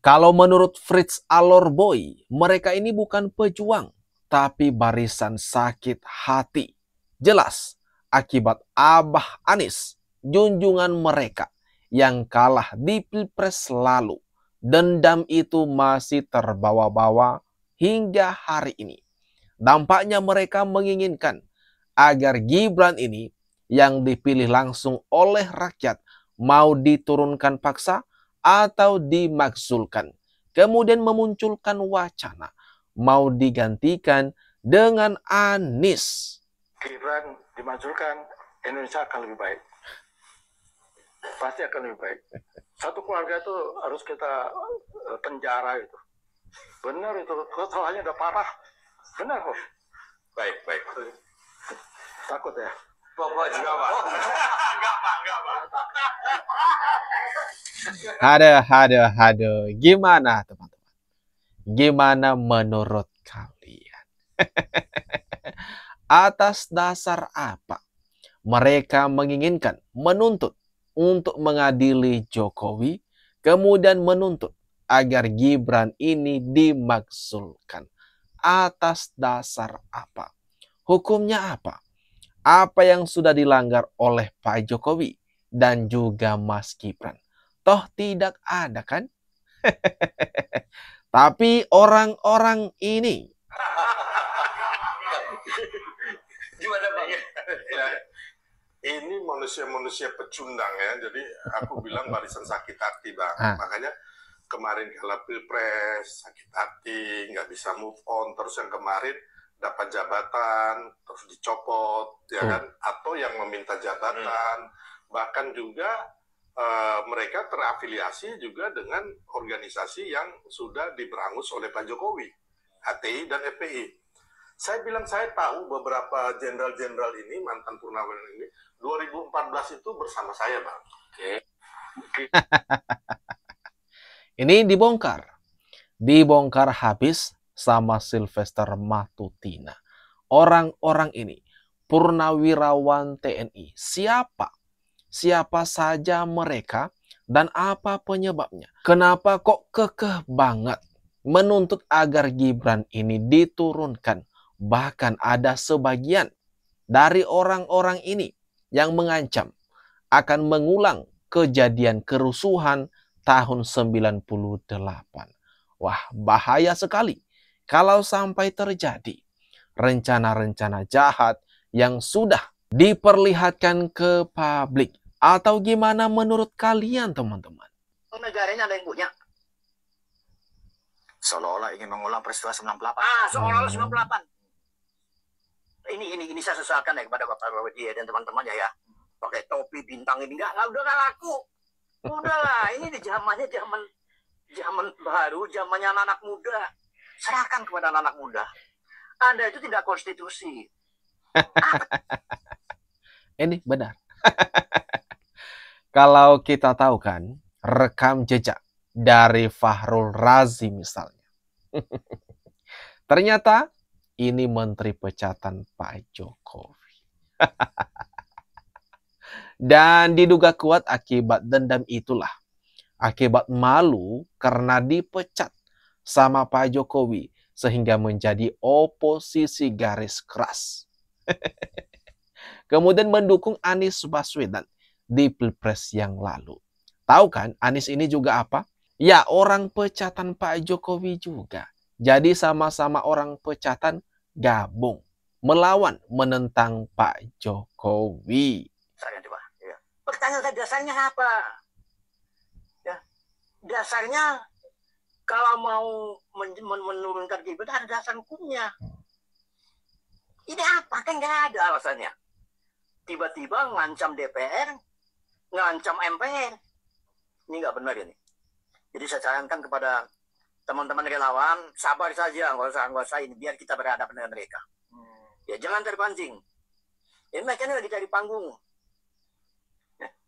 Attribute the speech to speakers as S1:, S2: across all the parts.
S1: Kalau menurut Fritz Alorboy, mereka ini bukan pejuang, tapi barisan sakit hati. Jelas, akibat Abah Anies, junjungan mereka yang kalah di Pilpres lalu. Dendam itu masih terbawa-bawa hingga hari ini. Dampaknya mereka menginginkan agar Gibran ini yang dipilih langsung oleh rakyat mau diturunkan paksa atau dimakzulkan. Kemudian memunculkan wacana mau digantikan dengan Anies.
S2: Gibran dimakzulkan, Indonesia akan lebih baik. Pasti akan lebih baik. Satu keluarga itu harus kita penjara itu. Benar itu, kesalahannya udah parah. Benar kok.
S3: Baik.
S2: Takut ya?
S3: Bapak juga, Pak.
S1: Enggak, Pak. Aduh. Gimana, teman-teman? Gimana menurut kalian? Atas dasar apa mereka menginginkan, menuntut untuk mengadili Jokowi, kemudian menuntut agar Gibran ini dimakzulkan? Atas dasar apa? Hukumnya apa? Apa yang sudah dilanggar oleh Pak Jokowi dan juga Mas Gibran? Toh tidak ada kan? Tapi orang-orang ini
S3: Gimana, Pak?
S4: Ya, ini manusia-manusia pecundang ya. Jadi aku bilang barisan sakit hati, Bang. Makanya kemarin kalah Pilpres, sakit hati, nggak bisa move on. Terus yang kemarin dapat jabatan, terus dicopot, ya kan? Atau yang meminta jabatan. Bahkan juga mereka terafiliasi juga dengan organisasi yang sudah diberangus oleh Pak Jokowi, HTI dan FPI. Saya bilang saya tahu beberapa jenderal-jenderal ini, mantan purnawirawan ini, 2014 itu bersama saya, Bang.
S1: ini dibongkar habis sama Sylvester Matutina. Orang-orang ini purnawirawan TNI. Siapa saja mereka dan apa penyebabnya? Kenapa kok kekeh banget menuntut agar Gibran ini diturunkan? Bahkan ada sebagian dari orang-orang ini yang mengancam akan mengulang kejadian kerusuhan tahun 98. Wah, bahaya sekali kalau sampai terjadi rencana-rencana jahat yang sudah diperlihatkan ke publik. Atau gimana menurut kalian, teman-teman?
S5: Negaranya ada yang punya.
S2: Seolah-olah ingin mengulang peristiwa 98.
S5: Seolah-olah 98. Ini saya sesalkan ya kepada Bapak Dia dan teman-temannya ya. Pakai topi bintang ini udah gak laku. Udahlah, ini di zamannya zaman baru, zamannya anak muda. Serahkan kepada anak muda. Anda itu tidak konstitusi.
S1: Ini benar. Kalau kita tahu kan, rekam jejak dari Fahrul Razi misalnya. Ternyata ini menteri pecatan Pak Jokowi. Dan diduga kuat akibat dendam itulah. Akibat malu karena dipecat sama Pak Jokowi sehingga menjadi oposisi garis keras. Kemudian mendukung Anies Baswedan di Pilpres yang lalu. Tahu kan Anies ini juga apa? Ya, orang pecatan Pak Jokowi juga. Jadi sama-sama orang pecatan gabung melawan, menentang Pak Jokowi.
S5: Pertanyaan dasarnya apa? Ya, dasarnya kalau mau menurunkan Gibran ada dasar hukumnya. Ini apa? Kan nggak ada alasannya. Tiba-tiba ngancam DPR, ngancam MPR. Ini nggak benar ini. Jadi saya sarankan kepada teman-teman relawan, sabar saja, nggak usah ini, biar kita berhadapan dengan mereka. Ya jangan terpancing. Ya mereka ini lagi cari panggung.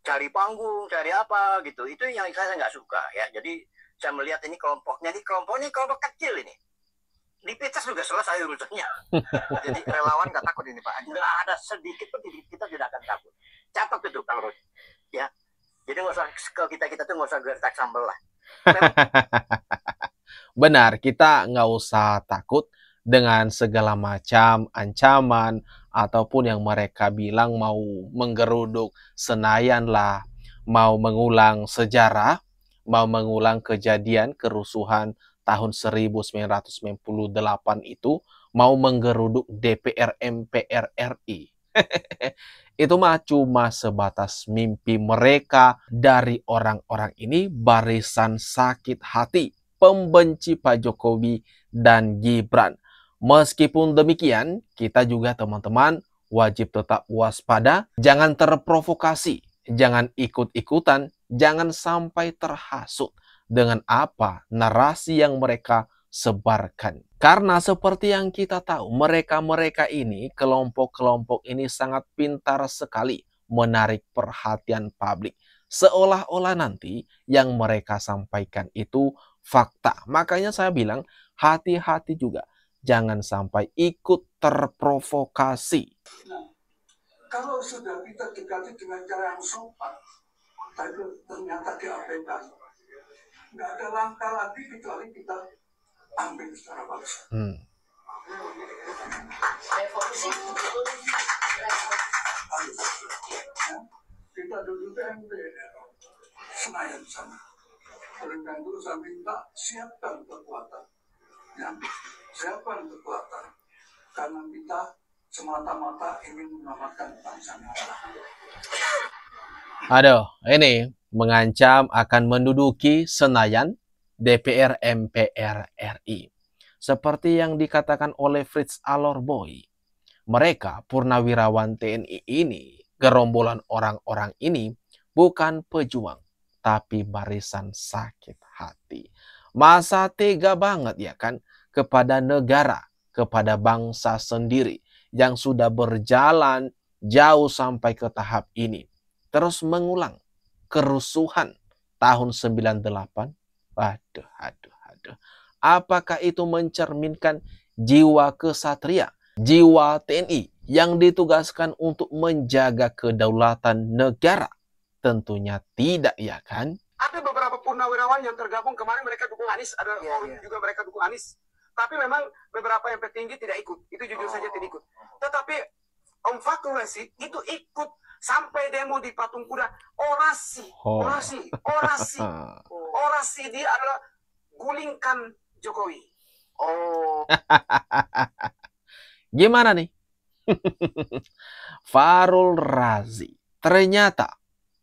S5: Cari panggung, cari apa gitu. Itu yang saya nggak suka ya. Jadi saya melihat ini kelompoknya kelompok kecil ini. Di Pitas juga selesai urusannya. Jadi relawan nggak takut ini Pak. Nggak ada sedikit pun kita tidak akan takut. Catat itu kalau ya. Jadi nggak usah ke kita tuh nggak usah gertak sambel lah.
S1: Benar, kita nggak usah takut dengan segala macam ancaman ataupun yang mereka bilang mau menggeruduk Senayan lah, mau mengulang sejarah, mau mengulang kejadian kerusuhan tahun 1998 itu, mau menggeruduk DPR MPR RI. Itu mah cuma sebatas mimpi mereka dari orang-orang ini, barisan sakit hati, pembenci Pak Jokowi dan Gibran. Meskipun demikian, kita juga teman-teman wajib tetap waspada, jangan terprovokasi, jangan ikut-ikutan, jangan sampai terhasut dengan apa narasi yang mereka sebarkan. Karena seperti yang kita tahu, mereka-mereka ini, kelompok-kelompok ini sangat pintar sekali menarik perhatian publik. Seolah-olah nanti yang mereka sampaikan itu fakta. Makanya saya bilang, hati-hati juga. Jangan sampai ikut terprovokasi.
S6: Nah, kalau sudah kita dekati dengan cara yang sopan, tapi ternyata diabaikan, nggak ada langkah lagi kecuali kita ambil secara bangsa. Kita duduk di MPR Senayan sana. Oleh karena itu saya minta siapkan kekuatan. Ya, siapkan kekuatan. Karena kita semata-mata ingin menyelamatkan bangsa kita.
S1: Aduh, ini mengancam akan menduduki Senayan DPR MPR RI. Seperti yang dikatakan oleh Fritz Alorboy, mereka purnawirawan TNI ini, gerombolan orang-orang ini bukan pejuang, tapi barisan sakit hati. Masa tega banget ya kan kepada negara, kepada bangsa sendiri yang sudah berjalan jauh sampai ke tahap ini. Terus mengulang kerusuhan tahun 98. Aduh. Apakah itu mencerminkan jiwa kesatria, jiwa TNI yang ditugaskan untuk menjaga kedaulatan negara? Tentunya tidak, ya kan?
S7: Ada beberapa purnawirawan yang tergabung kemarin, mereka dukung Anies, ada forum juga mereka dukung Anies. Tapi memang beberapa yang petinggi tidak ikut, itu jujur saja tidak ikut. Tetapi Om Fakrul Rasyid itu ikut sampai demo di Patung Kuda, orasi dia adalah gulingkan Jokowi.
S1: Gimana nih? Fakrul Razi ternyata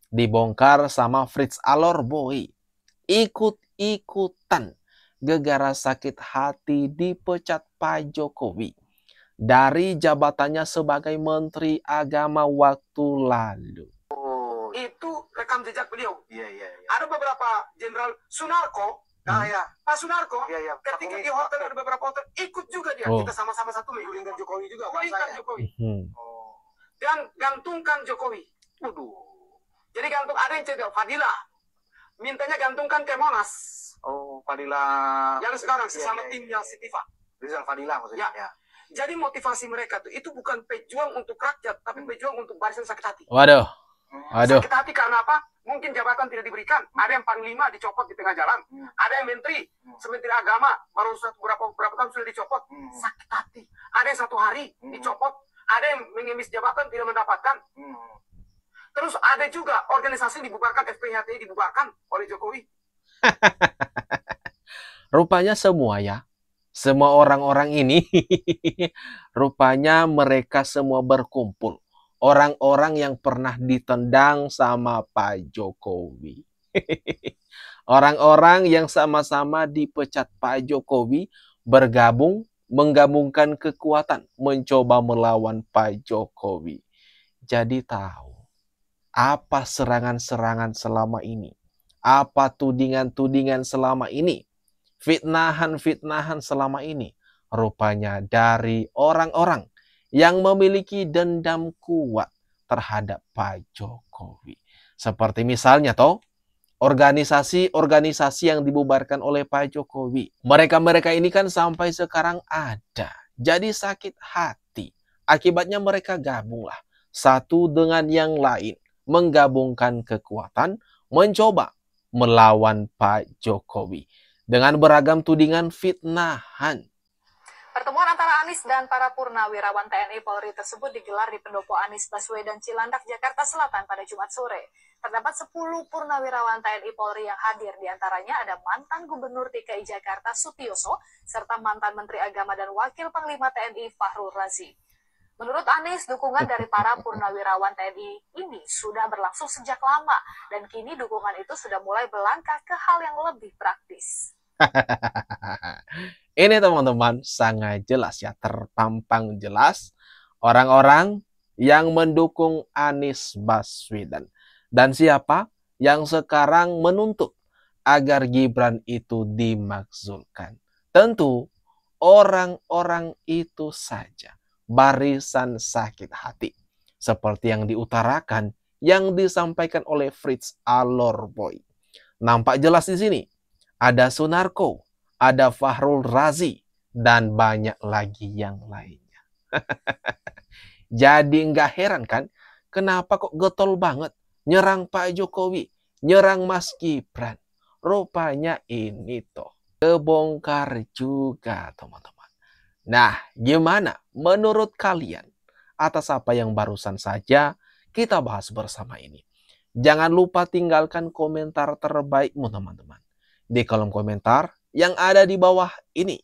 S1: dibongkar sama Fritz Alorboy, ikut-ikutan gegara sakit hati dipecat Pak Jokowi dari jabatannya sebagai Menteri Agama waktu lalu.
S7: Itu rekam jejak beliau. Ada beberapa Jenderal Sunarko, Pak Sunarko, ketika di hotel ada beberapa hotel ikut juga dia. Kita sama-sama satu menggulingkan Jokowi juga. Gulingkan Jokowi. Dan gantungkan Jokowi. Jadi gantung, ada yang cedera, Fadila. Mintanya gantungkan ke Monas.
S3: Fadila.
S7: Yang sekarang sesama timnya Sitiva.
S3: Rizal Fadila maksudnya.
S7: Ya. Jadi motivasi mereka tuh itu bukan pejuang untuk rakyat, tapi pejuang untuk barisan sakit hati.
S1: Waduh.
S7: Sakit hati karena apa? Mungkin jabatan tidak diberikan. Ada yang panglima dicopot di tengah jalan. Ada yang menteri, sementeri agama baru beberapa tahun sudah dicopot. Sakit hati. Ada yang 1 hari dicopot. Ada yang mengemis jabatan tidak mendapatkan. Terus ada juga organisasi dibubarkan, FPHTI dibubarkan oleh Jokowi.
S1: Rupanya semua ya. Semua orang-orang ini, rupanya mereka semua berkumpul. Orang-orang yang pernah ditendang sama Pak Jokowi. Orang-orang yang sama-sama dipecat Pak Jokowi bergabung, menggabungkan kekuatan, mencoba melawan Pak Jokowi. Jadi tahu apa serangan-serangan selama ini, apa tudingan-tudingan selama ini, fitnahan-fitnahan selama ini, rupanya dari orang-orang yang memiliki dendam kuat terhadap Pak Jokowi. Seperti misalnya organisasi-organisasi yang dibubarkan oleh Pak Jokowi. Mereka-mereka ini kan sampai sekarang ada. Jadi sakit hati. Akibatnya mereka gabunglah satu dengan yang lain. Menggabungkan kekuatan, mencoba melawan Pak Jokowi. dengan beragam tudingan fitnahan.
S8: Pertemuan antara Anies dan para purnawirawan TNI Polri tersebut digelar di Pendopo Anies Baswedan Cilandak, Jakarta Selatan pada Jumat sore. Terdapat 10 purnawirawan TNI Polri yang hadir, diantaranya ada mantan Gubernur DKI Jakarta Sutioso, serta mantan Menteri Agama dan Wakil Panglima TNI Fahrul Razi. Menurut Anies, dukungan dari para purnawirawan TNI ini sudah berlangsung sejak lama, dan kini dukungan itu sudah mulai berlangkah ke hal yang lebih praktis.
S1: Ini teman-teman sangat jelas ya, terpampang jelas orang-orang yang mendukung Anies Baswedan. Dan siapa yang sekarang menuntut agar Gibran itu dimakzulkan? Tentu orang-orang itu saja, barisan sakit hati. Seperti yang diutarakan, yang disampaikan oleh Fritz Alorboy. Nampak jelas di sini. Ada Sunarko, ada Fahrul Razi, dan banyak lagi yang lainnya. Jadi nggak heran kan, kenapa kok getol banget nyerang Pak Jokowi, nyerang Mas Gibran. Rupanya ini toh kebongkar juga, teman-teman. Nah, gimana menurut kalian atas apa yang barusan saja kita bahas bersama ini? Jangan lupa tinggalkan komentar terbaikmu, teman-teman, di kolom komentar yang ada di bawah ini.